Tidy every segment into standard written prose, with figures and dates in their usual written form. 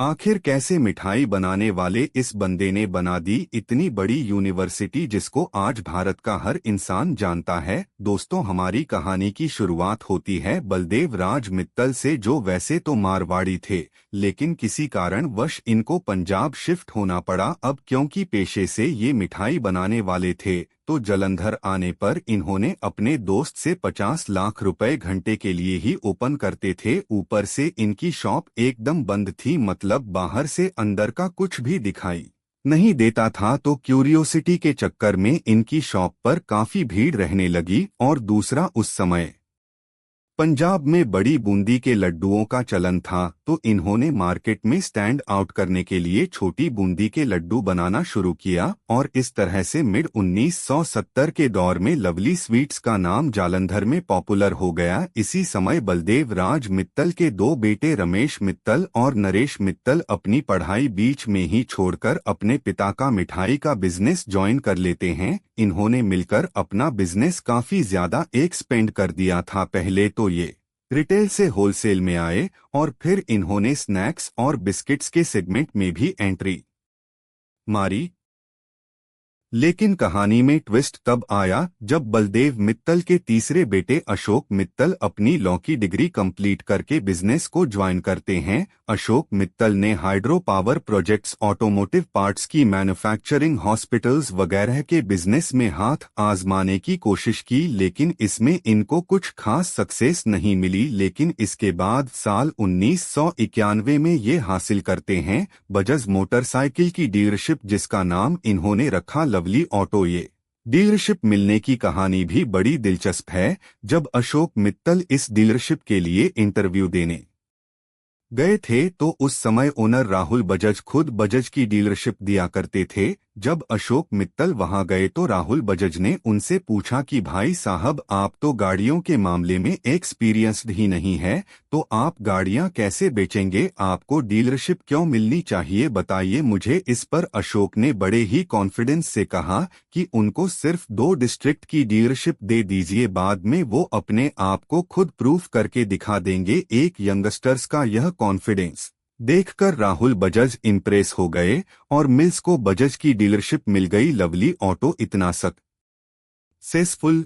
आखिर कैसे मिठाई बनाने वाले इस बंदे ने बना दी इतनी बड़ी यूनिवर्सिटी जिसको आज भारत का हर इंसान जानता है। दोस्तों, हमारी कहानी की शुरुआत होती है बलदेव राज मित्तल से, जो वैसे तो मारवाड़ी थे, लेकिन किसी कारणवश इनको पंजाब शिफ्ट होना पड़ा। अब क्योंकि पेशे से ये मिठाई बनाने वाले थे, तो जलंधर आने पर इन्होंने अपने दोस्त से 50 लाख रुपए घंटे के लिए ही ओपन करते थे। ऊपर से इनकी शॉप एकदम बंद थी, मतलब बाहर से अंदर का कुछ भी दिखाई नहीं देता था। तो क्यूरियोसिटी के चक्कर में इनकी शॉप पर काफी भीड़ रहने लगी। और दूसरा, उस समय पंजाब में बड़ी बूंदी के लड्डुओं का चलन था, तो इन्होंने मार्केट में स्टैंड आउट करने के लिए छोटी बूंदी के लड्डू बनाना शुरू किया। और इस तरह से मिड 1970 के दौर में लवली स्वीट्स का नाम जालंधर में पॉपुलर हो गया। इसी समय बलदेव राज मित्तल के दो बेटे रमेश मित्तल और नरेश मित्तल अपनी पढ़ाई बीच में ही छोड़कर अपने पिता का मिठाई का बिजनेस ज्वाइन कर लेते हैं। इन्होंने मिलकर अपना बिजनेस काफी ज्यादा एक्सपेंड कर दिया था। पहले तो ये रिटेल से होलसेल में आए और फिर इन्होंने स्नैक्स और बिस्किट्स के सेगमेंट में भी एंट्री मारी। लेकिन कहानी में ट्विस्ट तब आया जब बलदेव मित्तल के तीसरे बेटे अशोक मित्तल अपनी लॉ की डिग्री कंप्लीट करके बिजनेस को ज्वाइन करते हैं। अशोक मित्तल ने hydro power projects, automotive parts की मैन्युफैक्चरिंग, हॉस्पिटल्स वगैरह के बिजनेस में हाथ आजमाने की कोशिश की, लेकिन इसमें इनको कुछ खास सक्सेस नहीं मिली। लेकिन इसके बाद साल 1991 में ये हासिल करते हैं बजाज मोटरसाइकिल की डीलरशिप, जिसका नाम इन्होंने रखा लवली ऑटो। ये डीलरशिप मिलने की कहानी भी बड़ी दिलचस्प है। जब अशोक मित्तल इस डीलरशिप के लिए इंटरव्यू देने गए थे, तो उस समय ओनर राहुल बजाज खुद बजाज की डीलरशिप दिया करते थे। जब अशोक मित्तल वहां गए तो राहुल बजाज ने उनसे पूछा कि भाई साहब, आप तो गाड़ियों के मामले में एक्सपीरियंस्ड ही नहीं है, तो आप गाड़ियां कैसे बेचेंगे? आपको डीलरशिप क्यों मिलनी चाहिए, बताइए मुझे। इस पर अशोक ने बड़े ही कॉन्फिडेंस से कहा कि उनको सिर्फ 2 डिस्ट्रिक्ट की डीलरशिप दे दीजिए, बाद में वो अपने आप को खुद प्रूफ करके दिखा देंगे। एक यंगस्टर्स का यह कॉन्फिडेंस देखकर राहुल बजाज इम्प्रेस हो गए और मिल्स को बजाज की डीलरशिप मिल गई। लवली ऑटो इतना सक्सेसफुल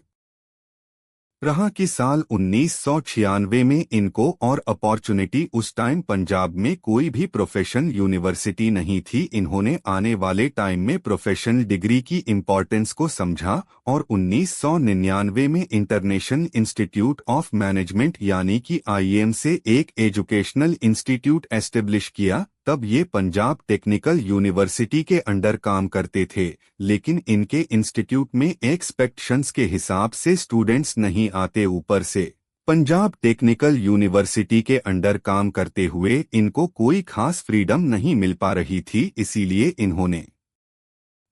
रहा कि साल 1996 में इनको और अपॉर्चुनिटी, उस टाइम पंजाब में कोई भी प्रोफेशनल यूनिवर्सिटी नहीं थी। इन्होंने आने वाले टाइम में प्रोफेशनल डिग्री की इम्पोर्टेंस को समझा और 1999 में इंटरनेशनल इंस्टीट्यूट ऑफ मैनेजमेंट यानी कि IIM से एक एजुकेशनल इंस्टीट्यूट एस्टेब्लिश किया। तब ये पंजाब टेक्निकल यूनिवर्सिटी के अंडर काम करते थे, लेकिन इनके इंस्टीट्यूट में एक्सपेक्टेशंस के हिसाब से स्टूडेंट्स नहीं आते। ऊपर से पंजाब टेक्निकल यूनिवर्सिटी के अंडर काम करते हुए इनको कोई खास फ्रीडम नहीं मिल पा रही थी, इसीलिए इन्होंने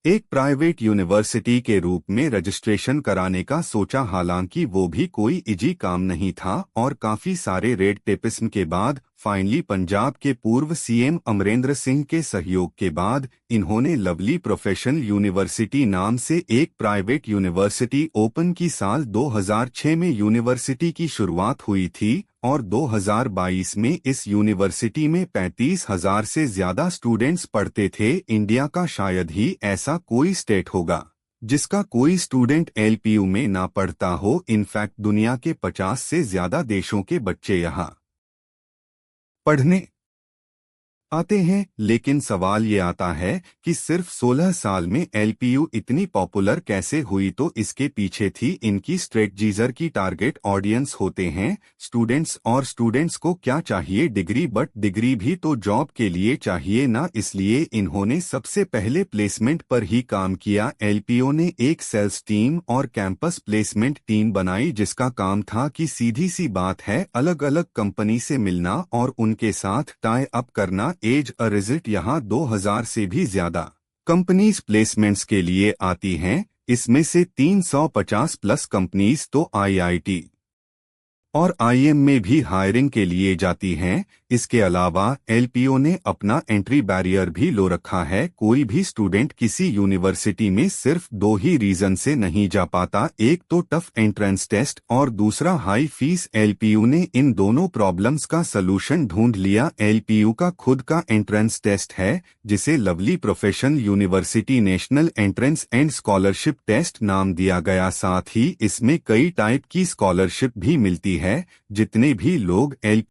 एक प्राइवेट यूनिवर्सिटी के रूप में रजिस्ट्रेशन कराने का सोचा। हालांकि वो भी कोई इजी काम नहीं था और काफी सारे रेड टेपिज्म के बाद फाइनली पंजाब के पूर्व CM अमरेंद्र सिंह के सहयोग के बाद इन्होंने लवली प्रोफेशनल यूनिवर्सिटी नाम से एक प्राइवेट यूनिवर्सिटी ओपन की। साल 2006 में यूनिवर्सिटी की शुरुआत हुई थी और 2022 में इस यूनिवर्सिटी में 35,000 से ज्यादा स्टूडेंट्स पढ़ते थे। इंडिया का शायद ही ऐसा कोई स्टेट होगा जिसका कोई स्टूडेंट LPU में ना पढ़ता हो। इनफैक्ट दुनिया के 50 से ज्यादा देशों के बच्चे यहाँ पढ़ने आते हैं। लेकिन सवाल ये आता है कि सिर्फ 16 साल में LPU इतनी पॉपुलर कैसे हुई? तो इसके पीछे थी इनकी स्ट्रेटजीजर की टारगेट ऑडियंस होते हैं स्टूडेंट्स, और स्टूडेंट्स को क्या चाहिए? डिग्री, बट डिग्री भी तो जॉब के लिए चाहिए ना। इसलिए इन्होंने सबसे पहले प्लेसमेंट पर ही काम किया। LPO ने एक सेल्स टीम और कैंपस प्लेसमेंट टीम बनाई, जिसका काम था कि सीधी सी बात है, अलग अलग कंपनी से मिलना और उनके साथ टाई अप करना। एज अ रिजल्ट यहाँ 2000 से भी ज्यादा कंपनीज प्लेसमेंट्स के लिए आती हैं। इसमें से 350 प्लस कंपनीज तो IIT और आईएम में भी हायरिंग के लिए जाती हैं। इसके अलावा एलपीओ ने अपना एंट्री बैरियर भी लो रखा है। कोई भी स्टूडेंट किसी यूनिवर्सिटी में सिर्फ दो ही रीजन से नहीं जा पाता, एक तो टफ एंट्रेंस टेस्ट और दूसरा हाई फीस। एलपीयू ने इन दोनों प्रॉब्लम्स का सलूशन ढूंढ लिया। एलपीयू का खुद का एंट्रेंस टेस्ट है जिसे lovely professional university national entrance and scholarship test नाम दिया गया। साथ ही इसमें कई टाइप की स्कॉलरशिप भी मिलती है। जितने भी लोग